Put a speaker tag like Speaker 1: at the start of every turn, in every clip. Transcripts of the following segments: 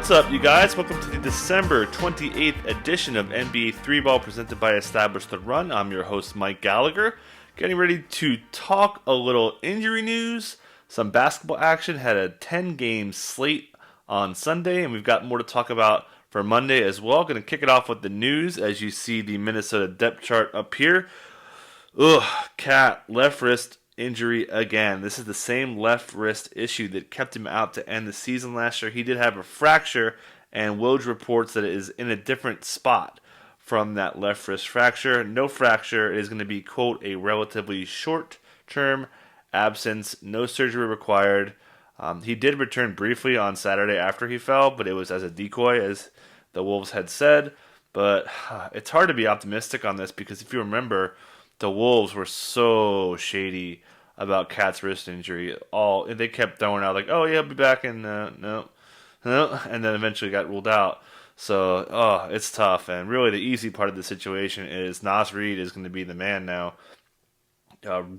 Speaker 1: What's up, you guys? Welcome to the December 28th edition of NBA 3-Ball presented by Establish the Run. I'm your host, Mike Gallagher. Getting ready to talk a little injury news, some basketball action. Had a 10-game slate on Sunday, and we've got more to talk about for Monday as well. Going to kick it off with the news as you see the Minnesota depth chart up here. Cat, left wrist injury again. This is the same left wrist issue that kept him out to end the season last year. He did have a fracture, and Woj reports that it is in a different spot from that left wrist fracture. No fracture. It is going to be, quote, a relatively short-term absence. No surgery required. He did return briefly on Saturday after he fell, but it was as a decoy, as the Wolves had said. But it's hard to be optimistic on this because if you remember, the Wolves were so shady about Cat's wrist injury. They kept throwing out like, "Oh yeah, he'll be back," and no, and then eventually got ruled out. So, it's tough. And really, the easy part of the situation is Nas Reed is going to be the man now.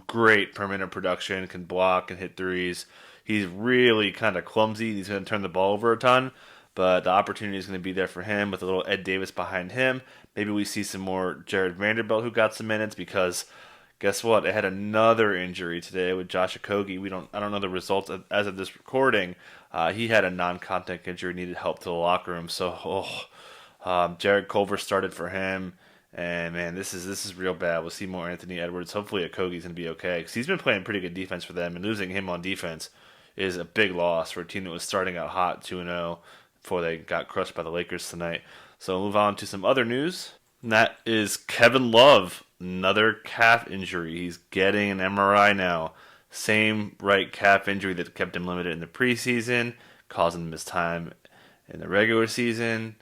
Speaker 1: Great per minute production, can block and hit threes. He's really kind of clumsy. He's going to turn the ball over a ton, but the opportunity is going to be there for him with a little Ed Davis behind him. Maybe we see some more Jared Vanderbilt who got some minutes because guess what? They had another injury today with Josh Okogie. I don't know the results as of this recording. He had a non-contact injury, needed help to the locker room. So, Jared Culver started for him, and man, this is real bad. We'll see more Anthony Edwards. Hopefully, Okogie's gonna be okay because he's been playing pretty good defense for them, and losing him on defense is a big loss for a team that was starting out hot 2-0 before they got crushed by the Lakers tonight. So we'll move on to some other news. And that is Kevin Love, another calf injury. He's getting an MRI now. Same right calf injury that kept him limited in the preseason, causing him to miss time in the regular season.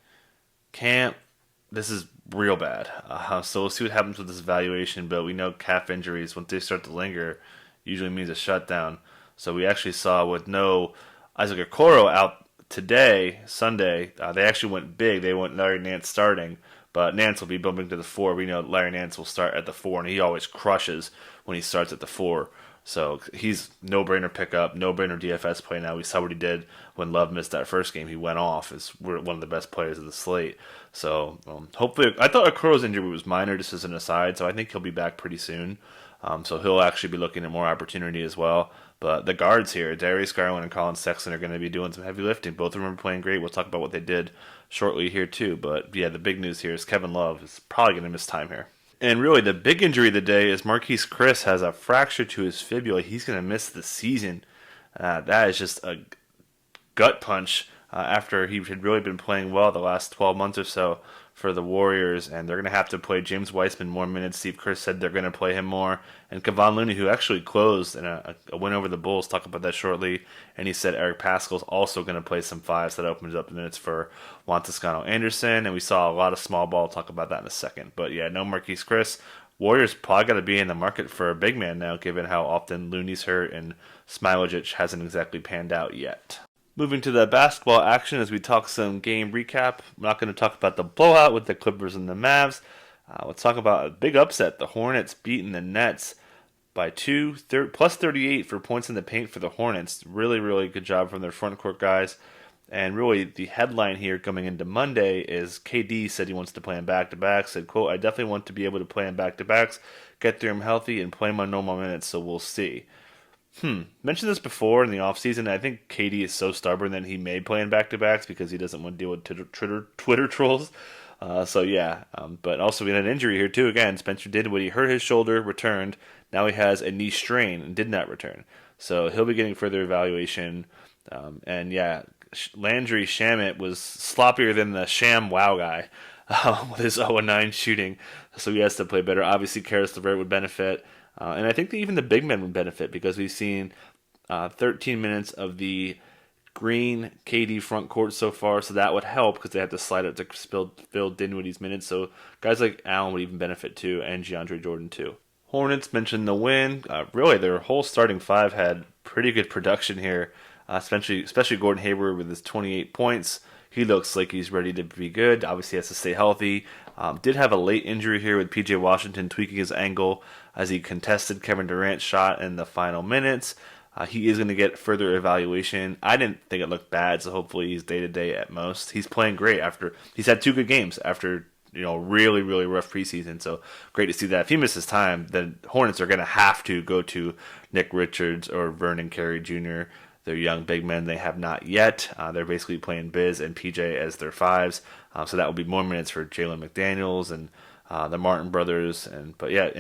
Speaker 1: Camp, this is real bad. So we'll see what happens with this evaluation, but we know calf injuries, once they start to linger, usually means a shutdown. So we actually saw with no Isaac Okoro out today, Sunday, they actually went big. They went Larry Nance starting, but Nance will be bumping to the 4. We know Larry Nance will start at the 4, and he always crushes when he starts at the 4. So he's no-brainer pickup, no-brainer DFS play now. We saw what he did when Love missed that first game. He went off as one of the best players of the slate. So hopefully, I thought Okoro's injury was minor, just as an aside, so I think he'll be back pretty soon. So he'll actually be looking at more opportunity as well. But the guards here, Darius Garland and Colin Sexton, are going to be doing some heavy lifting. Both of them are playing great. We'll talk about what they did shortly here too. But yeah, the big news here is Kevin Love is probably going to miss time here. And really, the big injury of the day is Marquese Chriss has a fracture to his fibula. He's going to miss the season. That is just a gut punch after he had really been playing well the last 12 months or so for the Warriors, and they're going to have to play James Wiseman more minutes. Steve Kerr said they're going to play him more. And Kevon Looney, who actually closed in a win over the Bulls, talk about that shortly. And he said Eric Paschall's also going to play some fives. That opens up the minutes for Juan Toscano Anderson. And we saw a lot of small ball. Talk about that in a second. But yeah, no Marquese Chriss. Warriors probably got to be in the market for a big man now, given how often Looney's hurt and Smilovic hasn't exactly panned out yet. Moving to the basketball action as we talk some game recap. I'm not going to talk about the blowout with the Clippers and the Mavs. Let's talk about a big upset. The Hornets beating the Nets by 2, plus 38 for points in the paint for the Hornets. Really, really good job from their front court guys. And really, the headline here coming into Monday is KD said he wants to play in back-to-backs. Said, quote, I definitely want to be able to play in back-to-backs, get through him healthy, and play my normal minutes, so we'll see. Mentioned this before in the offseason. I think KD is so stubborn that he may play in back-to-backs because he doesn't want to deal with Twitter trolls. But also we had an injury here too. Again, Spencer Dinwiddie hurt his shoulder, returned. Now he has a knee strain and did not return. So he'll be getting further evaluation. Landry Shamet was sloppier than the Sham Wow guy with his 0-9 shooting. So he has to play better. Obviously, Karis LeVert would benefit. And I think that even the big men would benefit because we've seen 13 minutes of the Green KD front court so far, so that would help because they have to slide up to fill Dinwiddie's minutes. So guys like Allen would even benefit too, and DeAndre Jordan too. Hornets mentioned the win. Really, their whole starting five had pretty good production here, especially Gordon Hayward with his 28 points. He looks like he's ready to be good. Obviously, he has to stay healthy. Did have a late injury here with P.J. Washington tweaking his ankle as he contested Kevin Durant's shot in the final minutes. He is going to get further evaluation. I didn't think it looked bad, so hopefully he's day-to-day at most. He's playing great after he's had 2 good games after really, really rough preseason. So great to see that. If he misses time, then Hornets are going to have to go to Nick Richards or Vernon Carey Jr., their young big men. They have not yet. They're basically playing Biz and PJ as their 5s. So that will be more minutes for Jalen McDaniels and the Martin brothers, and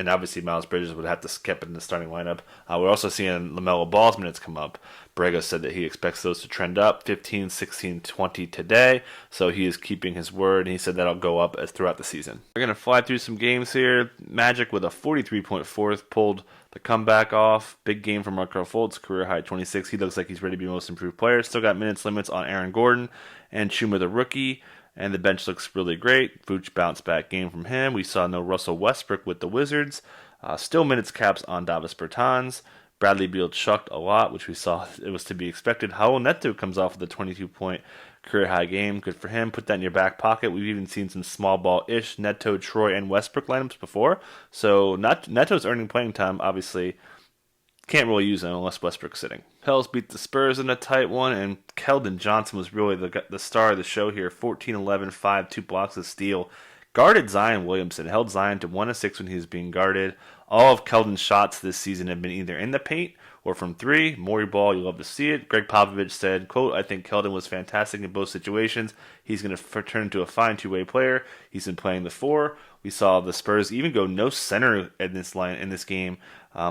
Speaker 1: obviously Miles Bridges would have to skip in the starting lineup. We're also seeing LaMelo Ball's minutes come up. Borrego said that he expects those to trend up 15, 16, 20 today, so he is keeping his word, and he said that'll go up as throughout the season. We're going to fly through some games here. Magic with a 43-point fourth pulled the comeback off. Big game from Markelle Fultz, career high 26. He looks like he's ready to be most improved player. Still got minutes limits on Aaron Gordon and Chuma the rookie. And the bench looks really great. Vooch bounced back game from him. We saw no Russell Westbrook with the Wizards. Still minutes caps on Davis Bertans. Bradley Beal chucked a lot, which we saw it was to be expected. Raul Neto comes off with a 22-point career high game. Good for him. Put that in your back pocket. We've even seen some small ball-ish Neto, Troy, and Westbrook lineups before. So Neto's earning playing time, obviously. Can't really use him unless Westbrook's sitting. Pels beat the Spurs in a tight one, and Keldon Johnson was really the star of the show here. 14-11, 5, 2 blocks of steal. Guarded Zion Williamson. Held Zion to 1 of 6 when he was being guarded. All of Keldon's shots this season have been either in the paint or from 3. Morey ball, you love to see it. Greg Popovich said, quote, I think Keldon was fantastic in both situations. He's going to turn into a fine 2-way player. He's been playing the 4. We saw the Spurs even go no center in this game,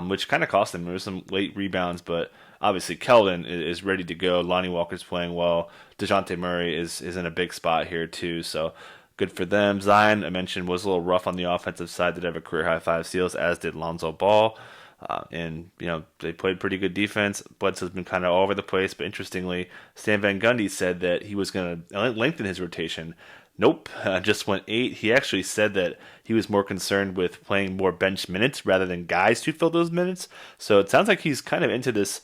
Speaker 1: which kind of cost them. There were some late rebounds, but obviously Keldon is ready to go. Lonnie Walker's playing well. DeJounte Murray is in a big spot here too, so good for them. Zion, I mentioned, was a little rough on the offensive side. Did have a career-high 5 steals, as did Lonzo Ball. And they played pretty good defense. Bledsoe's been kind of all over the place, but interestingly, Stan Van Gundy said that he was going to lengthen his rotation. Nope, just went 8. He actually said that he was more concerned with playing more bench minutes rather than guys to fill those minutes. So it sounds like he's kind of into this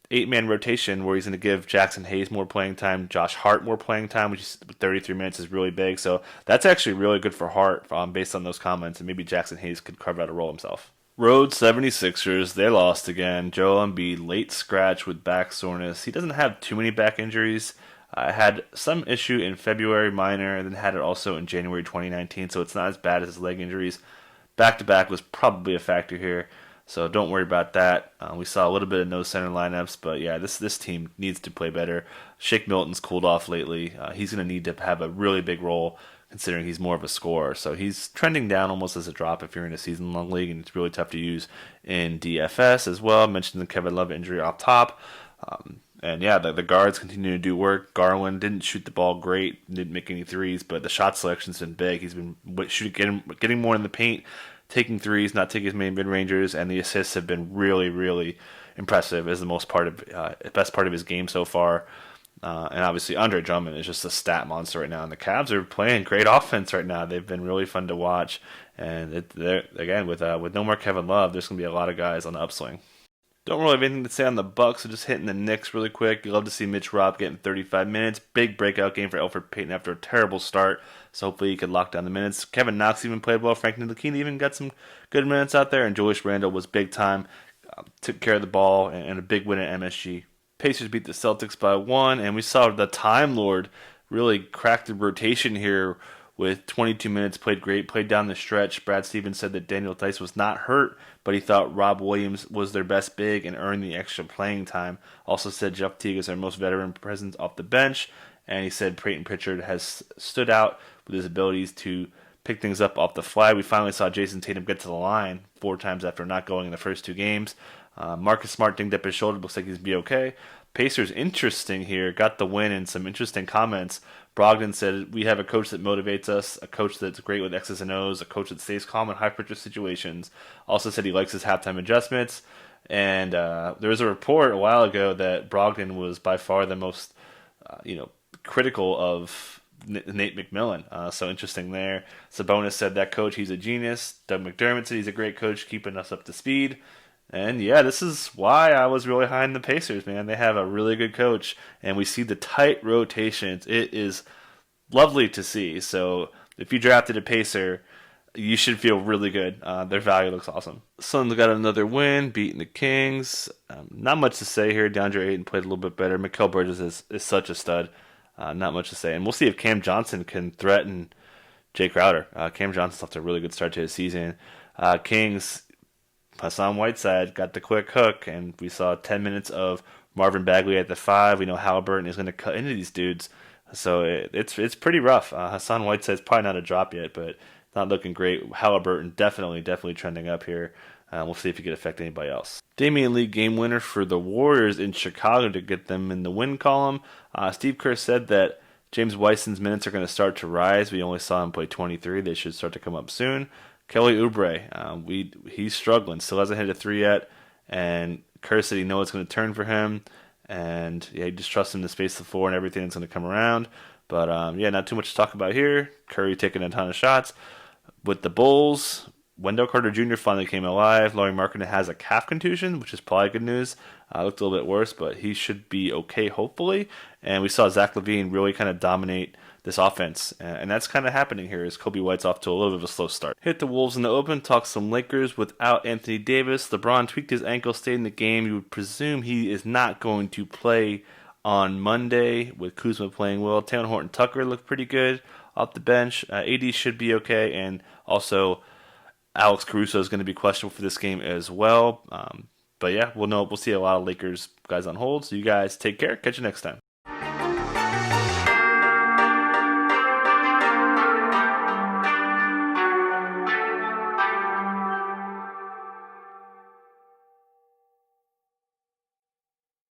Speaker 1: 8-man rotation where he's going to give Jackson Hayes more playing time, Josh Hart more playing time, which is 33 minutes is really big. So that's actually really good for Hart based on those comments, and maybe Jackson Hayes could carve out a role himself. Road 76ers, they lost again. Joel Embiid, late scratch with back soreness. He doesn't have too many back injuries. Had some issue in February, minor, and then had it also in January 2019, so it's not as bad as his leg injuries. Back-to-back was probably a factor here, so don't worry about that. We saw a little bit of no center lineups, but yeah, this team needs to play better. Shake Milton's cooled off lately. He's going to need to have a really big role, considering he's more of a scorer. So he's trending down almost as a drop if you're in a season-long league, and it's really tough to use in DFS as well. I mentioned the Kevin Love injury off top. And yeah, the guards continue to do work. Garland didn't shoot the ball great, didn't make any threes, but the shot selection's been big. He's been getting more in the paint, taking threes, not taking as many mid-rangers, and the assists have been really, really impressive as the best part of his game so far. And obviously Andre Drummond is just a stat monster right now, and the Cavs are playing great offense right now. They've been really fun to watch, and again with no more Kevin Love, there's going to be a lot of guys on the upswing. Don't really have anything to say on the Bucks, so just hitting the Knicks really quick. You love to see Mitch Robb getting 35 minutes. Big breakout game for Elfrid Payton after a terrible start, so hopefully he can lock down the minutes. Kevin Knox even played well. Frank Ntilikina even got some good minutes out there, and Julius Randle was big time. Took care of the ball, and a big win at MSG. Pacers beat the Celtics by 1, and we saw the Time Lord really crack the rotation here with 22 minutes, played great, played down the stretch. Brad Stevens said that Daniel Theis was not hurt, but he thought Rob Williams was their best big and earned the extra playing time. Also said Jeff Teague is their most veteran presence off the bench, and he said Peyton Pritchard has stood out with his abilities to pick things up off the fly. We finally saw Jason Tatum get to the line 4 times after not going in the first 2 games. Marcus Smart dinged up his shoulder. Looks like he's be okay. Pacers, interesting here. Got the win and some interesting comments. Brogdon said, we have a coach that motivates us, a coach that's great with X's and O's, a coach that stays calm in high-pressure situations. Also said he likes his halftime adjustments. And there was a report a while ago that Brogdon was by far the most critical of Nate McMillan. So interesting there. Sabonis said that coach, he's a genius. Doug McDermott said he's a great coach, keeping us up to speed. And yeah, this is why I was really high in the Pacers, man. They have a really good coach, and we see the tight rotations. It is lovely to see. So if you drafted a Pacer, you should feel really good. Their value looks awesome. Suns got another win, beating the Kings. Not much to say here. DeAndre Ayton played a little bit better. Mikal Bridges is such a stud. Not much to say. And we'll see if Cam Johnson can threaten Jay Crowder. Cam Johnson's off to a really good start to his season. Kings, Hassan Whiteside got the quick hook, and we saw 10 minutes of Marvin Bagley at the 5. We know Halliburton is going to cut into these dudes. So it's pretty rough. Hassan Whiteside's probably not a drop yet, but not looking great. Halliburton definitely trending up here. We'll see if he can affect anybody else. Damian Lee game winner for the Warriors in Chicago to get them in the win column. Steve Kerr said that James Wiseman's minutes are going to start to rise. We only saw him play 23. They should start to come up soon. Kelly Oubre, he's struggling. Still hasn't hit a 3 yet. And Kerr said he knows it's going to turn for him. And yeah, he just trusts him to space the floor and everything that's going to come around. But yeah, not too much to talk about here. Curry taking a ton of shots. With the Bulls, Wendell Carter Jr. finally came alive. Lauri Markkanen has a calf contusion, which is probably good news. Looked a little bit worse, but he should be okay, hopefully. And we saw Zach LaVine really kind of dominate this offense. And that's kind of happening here as Kobe White's off to a little bit of a slow start. Hit the Wolves in the open, talk some Lakers without Anthony Davis. LeBron tweaked his ankle, stayed in the game. You would presume he is not going to play on Monday with Kuzma playing well. Taylor Horton-Tucker looked pretty good off the bench. AD should be okay. And also Alex Caruso is going to be questionable for this game as well. But yeah, we'll see a lot of Lakers guys on hold. So you guys take care. Catch you next time.